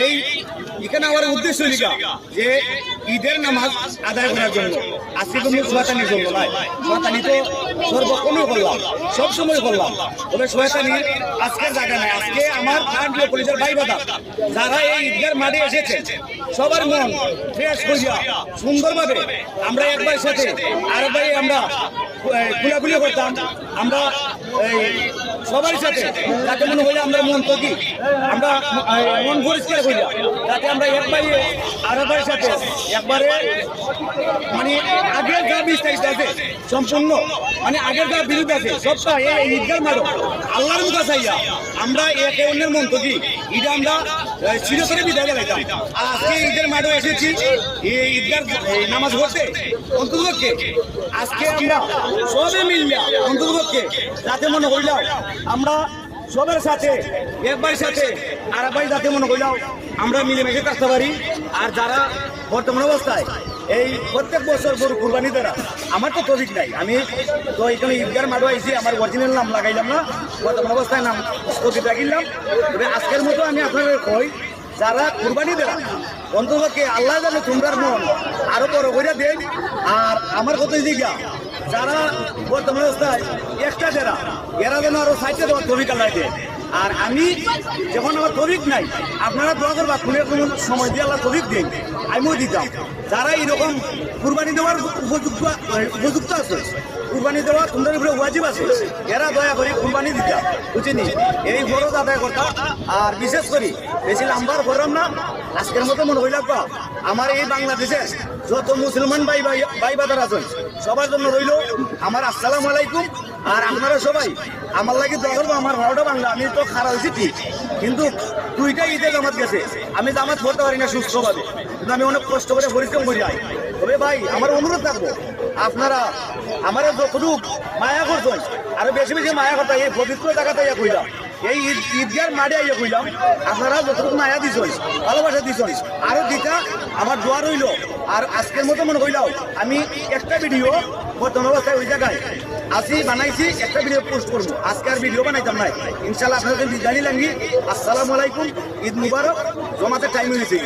এই এখানে আমার উদ্দেশ্য লিখা যে ঈদের নামাজ আদায় করার জন্য, আজকে কোনো শয়তানির জন্য নয়। শয়তানি তো সর্বক্ষণই করলাম, সবসময় করলাম, তবে শয়তানি আজকের জায়গা নাই। আজকে আমার প্রান্তীয় পরিচয় ভাই বাদা যারা এই ঈদগার মাঠে এসেছে, সবার মন ফ্রেশ করিয়া সুন্দরভাবে আমরা একবার সাথে আরেকবার আমরা খোলাখুলি করতাম। আমরা সবার সাথে যাতে মনে হইলে আমরা মন কি আমরা মন পরিষ্কার করিয়া যাতে আমরা একবারে আরেকবার সাথে একবারে মানে আগের যা বিস্তারিত আছে সম্পূর্ণ মানে আগের যা বিরুদ্ধ আছে সবটা এই ঈদগার মাঠে আল্লাহর মুখে চাইয়া আমরা একে অন্যের মন কি ঈদে আমরা চিরতরে বিদায় লাগাইতাম। আর আজকে ঈদের মাঠে এসেছি এই ঈদগার নামাজ পড়তে অন্ততপক্ষে আজকে আমরা সবে মিললাম অন্ততপক্ষে যাতে মনে হইলাম আমরা সবার সাথে একবার সাথে আর একবার যাতে মনে হইলাম আমরা মিলেমিশে থাকতে পারি। আর যারা বর্তমান অবস্থায় এই প্রত্যেক বছর গরু কুরবানি দ্বারা আমার তো তৌফিক নাই, আমি তো এখানে ঈদগার মাঠে আইসি, আমার অরিজিনাল নাম লাগাইলাম না, বর্তমান অবস্থায় নাম স্থগিত রাখিলাম। তবে আজকের মতো আমি আপনাদের কই যারা কুরবানি দেরা অন্ততপক্ষে আল্লাহ জানে তোমরার মন আরো বড় করে দেন। আর আমার কথা দিকে যারা বর্তমান অবস্থায় একটা দেরা এরা যেন আরো সাইডে দেওয়ার তৌফিক আল্লাহ দেন। আর আমি যখন আমার তৌফিক নাই আপনারা দোয়া করবা কোনো কোনো সময় দিয়ে আল্লাহ তৌফিক দেন, আমিও দিতাম। যারা এইরকম কুরবানি দেওয়ার উপযুক্ত আছে, কুরবানি দেওয়া তোমাদের উপরে ওয়াজিব আছে, এরা দয়া করে কুরবানি দিতাম, বুঝিনি এই ফরজ আদায় করতাম। আর বিশেষ করে বেশি লাম্বার করলাম না, আজকের মতো মনে হইল আমার এই বাংলাদেশে যত মুসলমান ভাই বাদার আছেন সবার জন্য রইল আমার আসসালামু আলাইকুম। আর আপনারা সবাই আমার লাগে দোয়া করবো। আমার ভাড়াটা বাংলা, আমি তো খারাপ হয়েছি ঠিক, কিন্তু দুইটা ঈদে জামাত গেছে, আমি জামাত পড়তে পারি না সুস্থভাবে, কিন্তু আমি অনেক কষ্ট করে পরিশ্রম করে যাই। তবে ভাই আমার অনুরোধ থাকবো আপনারা আমার যতটুকু মায়া করছেন আরো বেশি বেশি মায়া করতে এই পবিত্র জায়গাতে ইয়া কইলাম, এই ঈদগার মাঠে ইয়ে কইলাম, আপনারা যতটুকু মায়া দিছেন ভালোবাসা দিছেন আরো দিতা আমার দোয়া রইল। আর আজকের মতো মনে কইলাম আমি একটা ভিডিও বর্তমান অবস্থায় ওই জায়গায় আসি বানাইছি, একটা ভিডিও পোস্ট করবো, আজকে আর ভিডিও বানাইতাম নাই। ইনশাল্লাহ আপনাদের বিদায় লাগি। আসসালামু আলাইকুম, ঈদ মুবারক, জমাতে টাইম হয়ে গেছে।